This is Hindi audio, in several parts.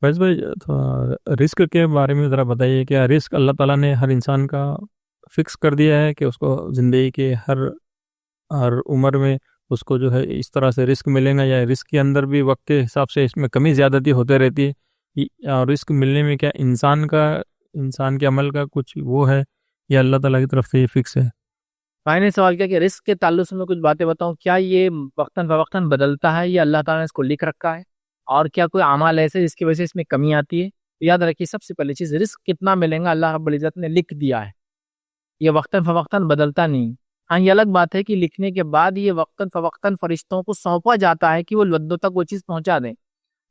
फैज़ भाई, थोड़ा रिस्क के बारे में ज़रा बताइए। क्या रिस्क अल्लाह ताला ने हर इंसान का फिक्स कर दिया है कि उसको ज़िंदगी के हर हर उम्र में उसको जो है इस तरह से रिस्क मिलेगा, या रिस्क के अंदर भी वक्त के हिसाब से इसमें कमी ज़्यादती होते रहती है? और रिस्क मिलने में क्या इंसान के अमल का कुछ वो है, या अल्लाह ताला की तरफ से ये फिक्स है? भाई ने सवाल किया कि रिस्क के ताल्लुक से मैं कुछ बातें बताऊं, क्या ये वक्तन फवक्तन बदलता है या अल्लाह ताला ने इसको लिख रखा है, और क्या कोई अमाल ऐसे जिसकी वजह से इसमें कमी आती है? तो याद रखिए, सबसे पहली चीज, रिस्क कितना मिलेगा अल्लाह रब्बुल इज्जत ने लिख दिया है। ये वक्तन फवक्तन बदलता नहीं। हाँ, ये अलग बात है कि लिखने के बाद ये वक्तन फवक्तन फरिश्तों को सौंपा जाता है कि वो बंदों तक वो चीज़ पहुंचा दें।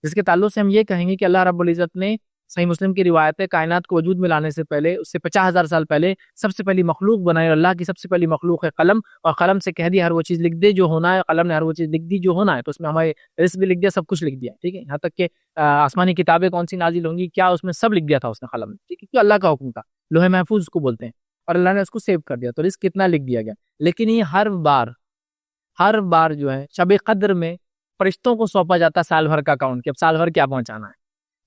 जिसके ताल्लुक से हम ये कहेंगे कि अल्लाह रब्बुल इज़्ज़त ने सही मुस्लिम की रिवायत है, कायनात को वजूद में लाने से पहले, उससे 50,000 साल पहले सबसे पहली मखलूक बनाई, और अल्लाह की सबसे पहली मखलूक है कलम, और कलम से कह दिया हर वो चीज़ लिख दे जो होना है। कलम ने हर वो चीज़ लिख दी जो होना है, तो उसमें हमारे रिस्क भी लिख दिया, सब कुछ लिख दिया, ठीक है। यहाँ तक कि आसमानी किताबें कौन सी नाजिल होंगी, क्या उसमें सब लिख दिया था उसने कलम ने, ठीक है, क्योंकि अल्लाह का हुक्म था। लोहे महफूज उसको बोलते हैं, और अल्लाह ने उसको सेव कर दिया, तो रिस्क कितना लिख दिया गया। लेकिन ये हर बार जो है शब कद्र में फरिश्तों को सौंपा जाता है साल भर का अकाउंट, कि अब साल भर क्या पहुंचाना है।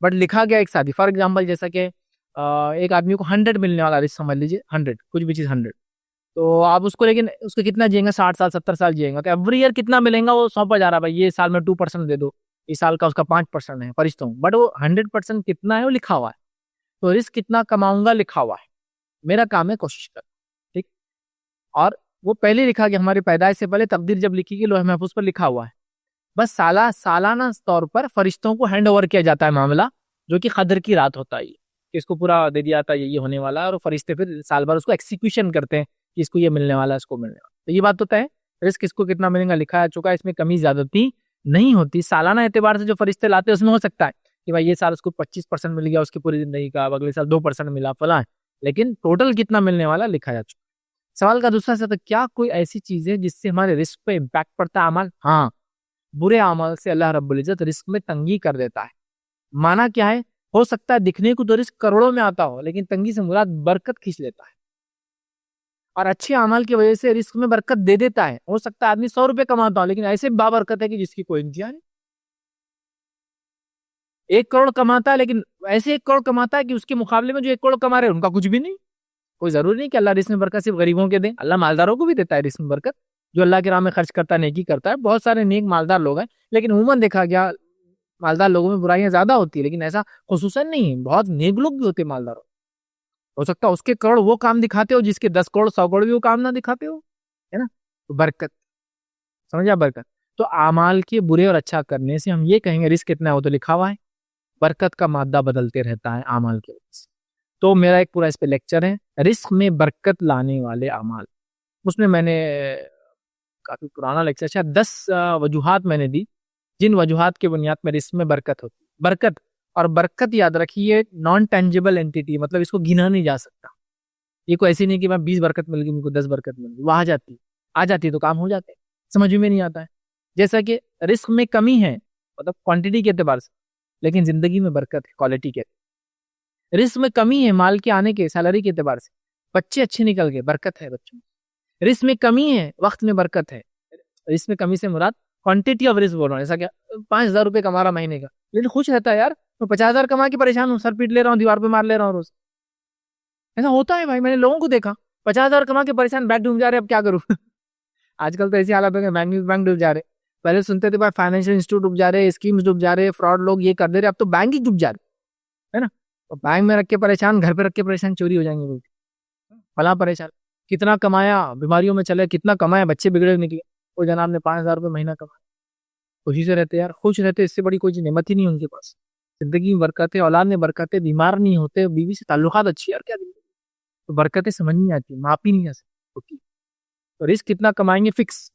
बट लिखा गया एक साथ ही। फॉर एग्जाम्पल, जैसा कि एक आदमी को 100 मिलने वाला रिस्क समझ लीजिए, 100 कुछ भी चीज़ 100, तो आप उसको, लेकिन उसको कितना जिएगा, 60 साल 70 साल जिएगा, तो एवरी ईयर कितना मिलेगा वो सौंपा जा रहा है, भाई ये साल में 2% दे दो, इस साल का उसका 5% है फरिश्तों, बट वो 100% कितना है वो लिखा हुआ है। तो रिस्क कितना कमाऊंगा लिखा हुआ है, मेरा काम है कोशिश करना, ठीक। और वो पहले लिखा गया, हमारी पैदाइश से पहले तकदीर जब लिखी गई लोहे महफूज पर लिखा हुआ है। बस सालाना तौर पर फरिश्तों को हैंड ओवर किया जाता है मामला, जो कि कदर की रात होता है, कि इसको पूरा दे दिया था, ये होने वाला है, और फरिश्ते फिर साल भर उसको एक्सिक्यूशन करते हैं कि इसको ये मिलने वाला है, इसको मिलने वाला है। तो ये बात होता है, रिस्क इसको कितना मिलेगा लिखा आ चुका है, इसमें कमी ज्यादती नहीं होती। सालाना एतबार से जो फरिश्ते लाते हैं उसमें हो सकता है कि भाई ये साल उसको 25% मिल गया उसकी पूरी जिंदगी का, अब अगले साल 2% मिला फला है, लेकिन टोटल कितना मिलने वाला लिखा जा चुका। सवाल का दूसरा हिस्सा था, क्या कोई ऐसी चीज है जिससे हमारे रिस्क पे इम्पैक्ट पड़ता है अमल? हाँ, बुरे अमल से अल्लाह रब्बुल इज्जत रिस्क में तंगी कर देता है। माना क्या है, हो सकता है दिखने को तो रिस्क करोड़ों में आता हो, लेकिन तंगी से मुराद बरकत खींच लेता है, और अच्छे अमल की वजह से रिस्क में बरकत दे देता है। हो सकता है आदमी 100 रुपए कमाता हो, लेकिन ऐसे बाबरकत है कि जिसकी कोई इंतहा नहीं। 1 करोड़ कमाता है, लेकिन ऐसे 1 करोड़ कमाता है कि उसके मुकाबले में जो 1 करोड़ कमा रहे हैं उनका कुछ भी नहीं। कोई जरूरी नहीं कि अल्लाह रिस्क में बरकत सिर्फ गरीबों के दे, अल्लाह मालदारों को भी देता है रिस्क में बरकत। जो अल्लाह के राह में खर्च करता है, नेकी करता है, बहुत सारे नेक मालदार लोग हैं, लेकिन उमूमन देखा गया मालदार लोगों में बुराइयां ज्यादा होती है, लेकिन ऐसा खुसूसन नहीं है, बहुत नेक लोग भी होते हैं मालदार। हो सकता है उसके करोड़ वो काम दिखाते हो जिसके 10 करोड़ 100 करोड़ भी वो काम ना दिखाते हो, है ना। तो बरकत, समझा, बरकत। तो आमाल के बुरे और अच्छा करने से हम ये कहेंगे रिस्क कितना है, वो तो लिखा हुआ है। बरकत का मादा बदलते रहता है आमाल के वजह से। तो मेरा एक पूरा इस पे लेक्चर है, रिस्क में बरकत लाने वाले आमाल। उसमें मैंने काफी पुराना लेक्चर, शायद 10 वजूहात मैंने दी, जिन वजूहात की बुनियाद में रिस्क में बरकत होती है। बरकत, और बरकत याद रखिए नॉन टेंजिबल एंटिटी, मतलब इसको गिना नहीं जा सकता। ये कोई ऐसी नहीं कि मैं 20 बरकत मिल गई, मुझको 10 बरकत मिल गई, वो आ जाती तो काम हो जाते हैं, समझ में नहीं आता है। जैसा कि रिस्क में कमी है, मतलब क्वांटिटी के एतबार से, लेकिन जिंदगी में बरकत है क्वालिटी के। रिस्क में कमी है माल के आने के, सैलरी के एतबार से, बच्चे अच्छे निकल गए, बरकत है बच्चों में। रिस्क में कमी है, वक्त में बरकत है। रिस्क में कमी से मुराद क्वांटिटी ऑफ रिस्क बोल रहा हूँ, ऐसा क्या 5,000 रुपये कमा रहा महीने का, लेकिन खुश रहता है यार, मैं 50,000 कमा के परेशान हूँ, सर पीट ले रहा हूँ, दीवार पे मार ले रहा हूँ रोज। ऐसा होता है भाई, मैंने लोगों को देखा, 50,000 कमा के परेशान, बैंक डूब जा रहे, अब क्या करूँ। आजकल तो ऐसी हालत हो गई, बैंक डूब जा रहे। पहले सुनते थे भाई फाइनेंशियल इंस्टीट्यूट डूब जा रहे, स्कीम्स डूब जा रहे, फ्रॉड लोग ये कर दे रहे, अब तो बैंक ही डूब जा रहे, है ना। तो बैंक में रख के परेशान, घर पे रख के परेशान, चोरी हो जाएंगे लोग, फला परेशान। कितना कमाया, बीमारियों में चले, कितना कमाया, बच्चे बिगड़े निकले, वो जनाब ने 5,000 रुपये महीना कमाया, खुशी से रहते यार, खुश रहते, इससे बड़ी कोई नेमत ही नहीं उनके पास। जिंदगी में बरकतें, औलाद में बरकतें, बीमार नहीं होते, बीवी से ताल्लुकात अच्छी, यार क्या जिंदगी। तो बरकतें समझ नहीं आती, मापी नहीं आ सकती। तो रिस्क कितना कमाएंगे फिक्स।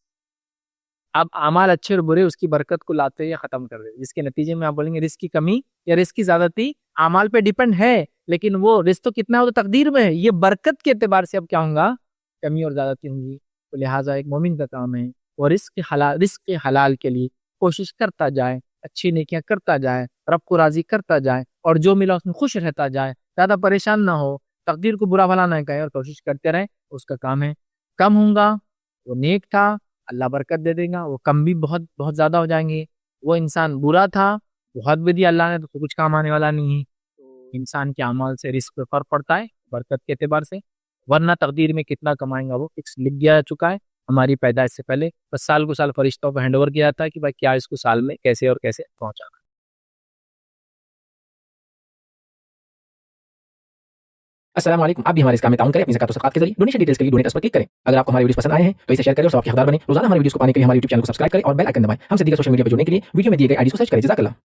अब अमाल अच्छे और बुरे उसकी बरकत को लाते हैं या खत्म कर देते हैं, जिसके नतीजे में आप बोलेंगे रिस्क की कमी या रिस्क की ज्यादती अमाल पे डिपेंड है, लेकिन वो रिस्क तो कितना है वो तो तकदीर में है। ये बरकत के एतबार से अब क्या होगा, कमी और ज्यादती होंगी। तो लिहाजा एक मोमिन का काम है वो रिस्क के हलाल के लिए कोशिश करता जाए, अच्छी नेकियां करता जाए, रब को राजी करता जाए, और जो मिला उसमें खुश रहता जाए, ज्यादा परेशान ना हो, तकदीर को बुरा भला ना कहे, और कोशिश करते रहे, उसका काम है। कम होगा वो नेक था, अल्लाह बरकत दे देगा, वो कम भी बहुत बहुत ज्यादा हो जाएंगे। वो इंसान बुरा था, बहुत भी दिया अल्लाह ने तो कुछ काम आने वाला नहीं है। तो इंसान के अमाल से रिस्क पे फर्क पड़ता है बरकत के एतबार से, वरना तकदीर में कितना कमाएंगा वो फिक्स लिख गया चुका है हमारी पैदाइश से पहले। बस साल को साल फरिश्तों को हैंडओवर किया था कि भाई क्या इसको साल में कैसे और कैसे पहुंचाना। अस्सलाम वालेकुम। आप भी हमारे इस काम में ताउन करें अपनी ज़कात और सदक़ात के ज़रिए। डोनेशन डिटेल्स के लिए डोनेट पर क्लिक करें। अगर आपको हमारे वीडियोस पसंद आए हैं तो इसे शेयर करें और सबके हकदार बनें। रोजाना हमारे वीडियोस को पाने के लिए हमारे यूट्यूब चैनल को सब्सक्राइब करें और बेल आइकन दबाएं। हमसे दीगर सोशल मीडिया पर जुड़ने के लिए वीडियो में दिए गए आईडी को सर्च करें। जज़ाकल्लाह।